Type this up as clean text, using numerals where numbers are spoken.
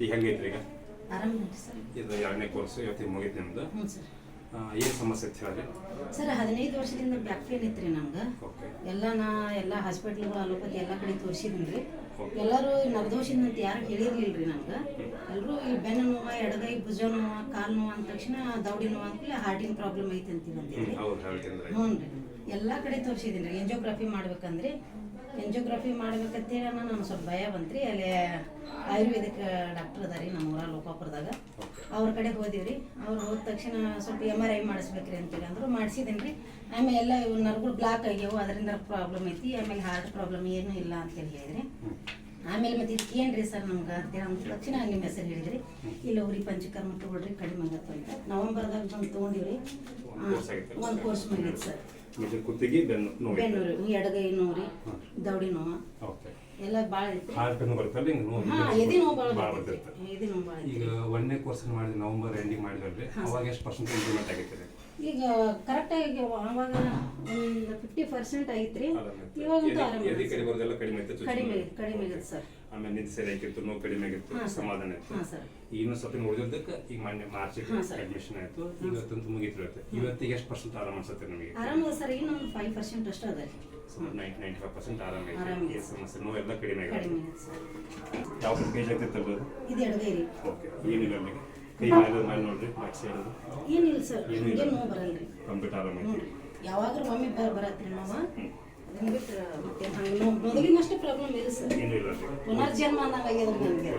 ಈಗ ಹೆಂಗೈತ್ರಿ ಈಗ? ಆರಾಮ ಸರ್. ಇದು 2ನೇ ಕೋರ್ಸ್ ಇವತ್ತಿಗೆ ಮುಗಿತು ನಿಮ್ದು. ಹ್ಞೂ ಸರ್. ಏನು ಸಮಸ್ಯೆ ಇತ್ತು ಹೇಳಿ? ಸರ್ 15 ವರ್ಷದಿಂದ ಬ್ಯಾಕ್ ಪೇನ್ ಇತ್ತು ರೀ ನಮ್ಗೆ. ಎಲ್ಲ ಹಾಸ್ಪಿಟ್ಲ್ಗಳು ಅಲೋಪತಿ ಎಲ್ಲ ಕಡೆ ತೋರಿಸಿದ್ದೀನಿ ರೀ. ಎಲ್ಲರೂ ನರದೋಷಿಂದ ಅಂತ ಯಾರು ಹೇಳಿರ್ಲಿಲ್ಲ ರೀ ನಮ್ಗೆ. ಎಲ್ಲರೂ ಈ ಬೆನ್ನು ನೋವು, ಎಡಗೈ ಭುಜ ನೋವು, ಕಾಲು ನೋವು ಅಂದ ತಕ್ಷಣ ದೌಡಿ ನೋವು ಅಂತಲೇ ಹಾರ್ಟಿನ ಪ್ರಾಬ್ಲಮ್ ಐತೆ ಅಂತೀವಿ ಅಂತೀವಿ. ಹ್ಞೂ ರೀ, ಎಲ್ಲ ಕಡೆ ತೋರಿಸಿದ್ದೀನಿ ರೀ. ಎಂಜಿಯೋಗ್ರಫಿ ಮಾಡ್ಬೇಕಂದ್ರೆ ಎಂಜಿಯೋಗ್ರಫಿ ಮಾಡ್ಬೇಕಂತೇಳಿ ನಾನು ಸ್ವಲ್ಪ ಭಯ ಬಂತ್ರಿ. ಅಲ್ಲಿ ಆಯುರ್ವೇದಿಕ್ ಡಾಕ್ಟರ್ ಅದ ರೀ ನಮ್ಮ ಊರ ಲೋಕಾಪುರದಾಗ. ಅವ್ರ ಕಡೆ ಹೋದಿವಿ ರೀ. ಅವ್ರು ಹೋದ ತಕ್ಷಣ ಸ್ವಲ್ಪ MRI ಮಾಡಿಸ್ಬೇಕ್ರಿ ಅಂತೇಳಿ ಅಂದರು. ಮಾಡಿಸಿದ್ದೀನಿ ರೀ. ಆಮೇಲೆ ಎಲ್ಲ ಇವು ನರ್ಗಳು ಬ್ಲಾಕ್ ಆಗ್ಯಾವು, ಅದರಿಂದ ಪ್ರಾಬ್ಲಮ್ ಐತಿ. ಆಮೇಲೆ ಹಾರ್ಟ್ ಪ್ರಾಬ್ಲಮ್ ಏನೂ ಇಲ್ಲ ಅಂತೇಳಿ ಹೇಳಿದ್ರಿ. ಆಮೇಲೆ ಮತ್ತೆ ಇದಕ್ಕೆ ಏನು ರೀ ಸರ್ ನಮ್ಗೆ ಅಂತೇಳಿ ಅಂದ ತಕ್ಷಣ ನಿಮ್ಮ ಹೆಸರು ಹೇಳಿದ್ರಿ. ಇಲ್ಲಿ ಹೋಗ್ರಿ ಪಂಚಕರ್ಮ ತೊಗೊಳ್ರಿ, ಕಡಿಮೆ ಆಗತ್ತೆ ಅಂತ ನವಂಬರ್ದಾಗ ಬಂದು ತೊಗೊಂಡಿವ್ರಿ. ಒಂದು ಕೋರ್ಸ್ ಮುಗಿತು ಸರ್. ಕುತ್ತಿಗೆ ಬೆನ್ನು ಎಡಗೈ ನೋವು ರೀ, ದೌಡಿ ನೋವು ಎಲ್ಲ ಭಾಳ ಐತಿ. ಎದೆ ನೋವು ಭಾಳ ಬರ್ತೈತಿ. ಎದೆ ನೋವು ಭಾಳ. ಈಗ 1ನೇ ಕೋರ್ಸ್ ಮಾಡಿ ನವೆಂಬರ್ ಎಂಡಿಂಗ್ ಮಾಡಿದ್ರಲ್ರಿ, ಅವಾಗ ಎಷ್ಟು ಪರ್ಸೆಂಟ್ ಇಂಪ್ರೂವ್ಮೆಂಟ್ ಆಗೈತೆ? ಈಗ ಕರೆಕ್ಟಾಗಿ ಅವಾಗ ಒಂದು 50% ಐತ್ರಿ. ಇವಾಗಂತೂ ಕಡಿಮೆ ಆಗೈತೆ ಸರ್. ಆಮೇಲೆ ನಿಂತು ಸರಿ ಆಗಿತ್ತು, ನೋವು ಕಡಿಮೆ ಆಗಿತ್ತು, ಸಮಾಧಾನ ಇತ್ತು. ಇನ್ನೂ ಸ್ವಲ್ಪ ಉಳಿದಿದ್ದಕ್ಕೆ ಈಗ ಮೊನ್ನೆ ಮಾರ್ಚ್ ಅಡ್ಮಿಷನ್ ಆಯಿತು. ಇವತ್ತಂತೂ ಮುಗಿತು. ಇವತ್ತಿಗೆ ಎಷ್ಟು ಪರ್ಸೆಂಟ್ ಆರಾಮ ಅನ್ಸುತ್ತೆ ನಮಗೆ? ಆರಾಮ ಸರ್. ಇನ್ನೊಂದು 5% ಅಷ್ಟೇ ಅದ. 95% ಆರಾಮ ಐತೆ. ಸಮಸ್ಯೆ ನೋವು ಎಲ್ಲ ಕಡಿಮೆ ಆಗಿದೆ. ಯಾವ ಪೇಜ್ ಆಗ್ತಿತ್ತು? ಇದು ಎಡಗೈ ರೀ. ಓಕೆ. ಏನಿಲ್ಲ ನನಗೆ ಕೈ ಮಾಡಿ ನೋಡ್ರಿ, ಮಾರ್ಕ್ಸ್ ಹೇಳೋದು ಏನಿಲ್ಲ ಸರ್. ಹಿಂಗೆ ನೋವು ಬರಲ್ರಿ. ಕಂಪ್ಲೀಟ್ ಆರಾಮ ಐತಿ. ಯಾವಾಗ್ಲೂ ಒಮ್ಮೆ ಬರತ್ರಿ ನೋವು. ಅದನ್ನ ಬಿಟ್ಟರೆ ಮತ್ತೆ ಹಂಗೆ ನೋವು ಮೊದಲಿನಷ್ಟು ಪ್ರಾಬ್ಲಮ್ ಇಲ್ಲ ಸರ್. ಏನಿಲ್ಲ ರೀ. ಪುನರ್ಜನ್ಮ ಅನ್ನಂಗೆ ಆಗ್ಯದ ನನಗೆ.